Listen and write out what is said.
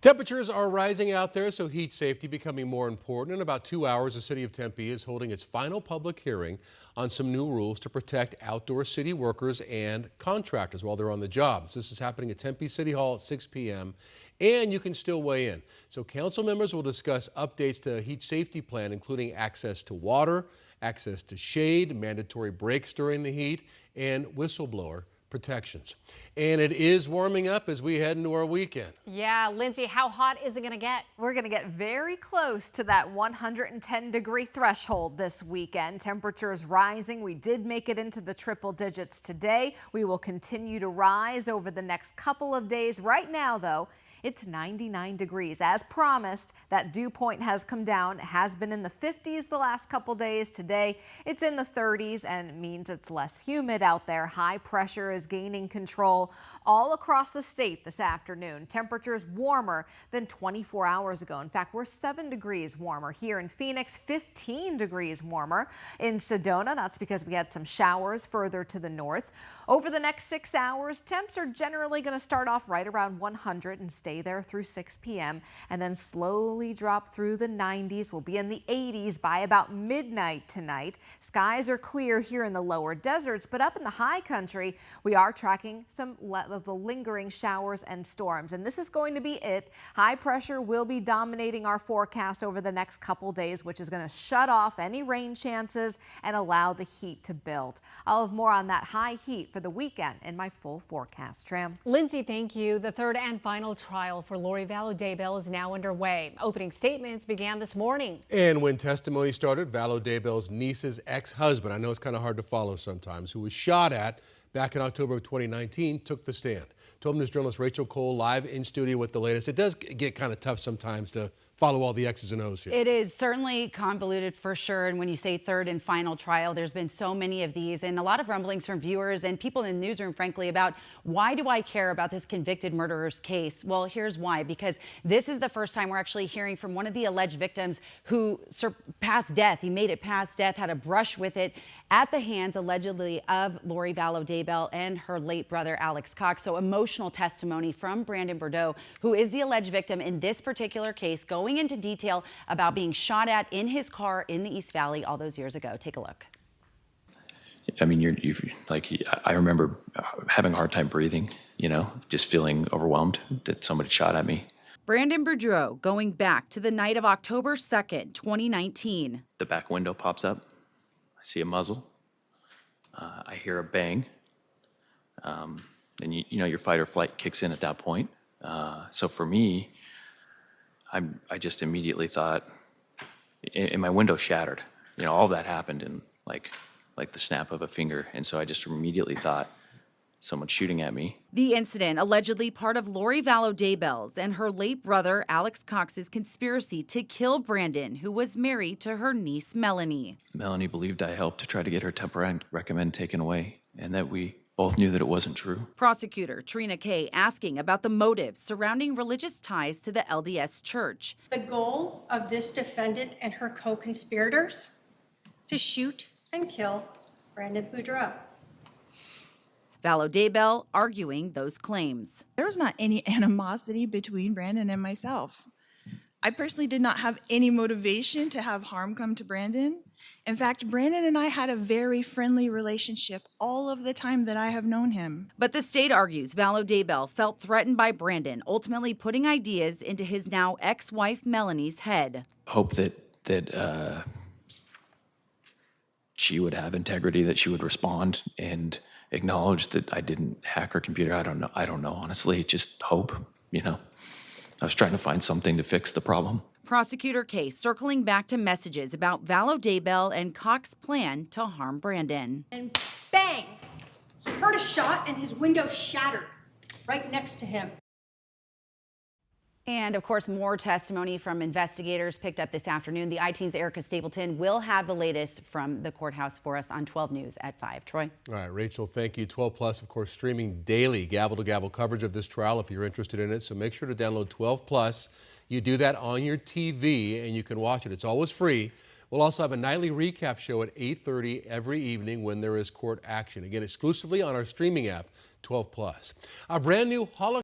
Temperatures are rising out there, so heat safety becoming more important. In about 2 hours, the city of Tempe is holding its final public hearing on some new rules to protect outdoor city workers and contractors while they're on the job. This is happening at Tempe City Hall at 6 p.m. and you can still weigh in. So council members will discuss updates to heat safety plan, including access to water, access to shade, mandatory breaks during the heat, and whistleblower protections. And it is warming up as we head into our weekend. Yeah, Lindsay, how hot is it going to get? We're going to get very close to that 110-degree threshold this weekend. Temperatures rising. We did make it into the triple digits today. We will continue to rise over the next couple of days. Right now, though, it's 99 degrees. As promised, that dew point has come down. It has been in the 50s the last couple days. Today, it's in the 30s and it means it's less humid out there. High pressure is gaining control all across the state this afternoon. Temperatures warmer than 24 hours ago. In fact, we're 7 degrees warmer here in Phoenix, 15 degrees warmer in Sedona. That's because we had some showers further to the north. Over the next 6 hours, temps are generally going to start off right around 100 and stay there through 6 p.m. and then slowly drop through the 90s. We'll be in the 80s by about midnight tonight. Skies are clear here in the lower deserts, but up in the high country, we are tracking some of the lingering showers and storms. And this is going to be it. High pressure will be dominating our forecast over the next couple days, which is going to shut off any rain chances and allow the heat to build. I'll have more on that high heat for the weekend in my full forecast. Tram. Lindsay, thank you. The third and final trial for Lori Vallow Daybell is now underway. Opening statements began this morning. And when testimony started, Vallow Daybell's niece's ex-husband, I know it's kind of hard to follow sometimes, who was shot at back in October of 2019, took the stand. 12 News journalist Rachel Cole live in studio with the latest. It does get kind of tough sometimes to follow all the X's and O's here. It is certainly convoluted for sure. And when you say third and final trial, there's been so many of these and a lot of rumblings from viewers and people in the newsroom, frankly, about why do I care about this convicted murderer's case? Well, here's why, because this is the first time we're actually hearing from one of the alleged victims who surpassed death. He made it past death, had a brush with it at the hands, allegedly, of Lori Vallow Daybell and her late brother, Alex Cox. So emotional testimony from Brandon Boudreaux, who is the alleged victim in this particular case, going into detail about being shot at in his car in the East Valley all those years ago. Take a look. I mean, I remember having a hard time breathing, just feeling overwhelmed that somebody shot at me. Brandon Boudreaux going back to the night of October 2nd, 2019. The back window pops up. I see a muzzle. I hear a bang. And your fight or flight kicks in at that point. So for me, I just immediately thought, and my window shattered. All that happened in like the snap of a finger. And so I just immediately thought, someone's shooting at me. The incident allegedly part of Lori Vallow Daybell's and her late brother Alex Cox's conspiracy to kill Brandon, who was married to her niece Melanie. Melanie believed I helped to try to get her temporary recommend taken away, and that we both knew that it wasn't true. Prosecutor Trina Kay asking about the motives surrounding religious ties to the LDS Church. The goal of this defendant and her co-conspirators to shoot and kill Brandon Boudreaux. Vallow Daybell arguing those claims. There was not any animosity between Brandon and myself. I personally did not have any motivation to have harm come to Brandon. In fact, Brandon and I had a very friendly relationship all of the time that I have known him. But the state argues Vallow Daybell felt threatened by Brandon, ultimately putting ideas into his now ex-wife Melanie's head. Hope that she would have integrity, that she would respond and acknowledge that I didn't hack her computer. I don't know, honestly. Just hope, I was trying to find something to fix the problem. Prosecutor Kay circling back to messages about Vallow Daybell and Cox's plan to harm Brandon. And bang! He heard a shot and his window shattered right next to him. And of course, more testimony from investigators picked up this afternoon. The I-Team's Erica Stapleton will have the latest from the courthouse for us on 12 News at 5. Troy? All right, Rachel, thank you. 12 Plus, of course, streaming daily gavel-to-gavel coverage of this trial if you're interested in it. So make sure to download 12 Plus. You do that on your TV and you can watch it. It's always free. We'll also have a nightly recap show at 8:30 every evening when there is court action. Again, exclusively on our streaming app, 12 Plus. A brand new hologram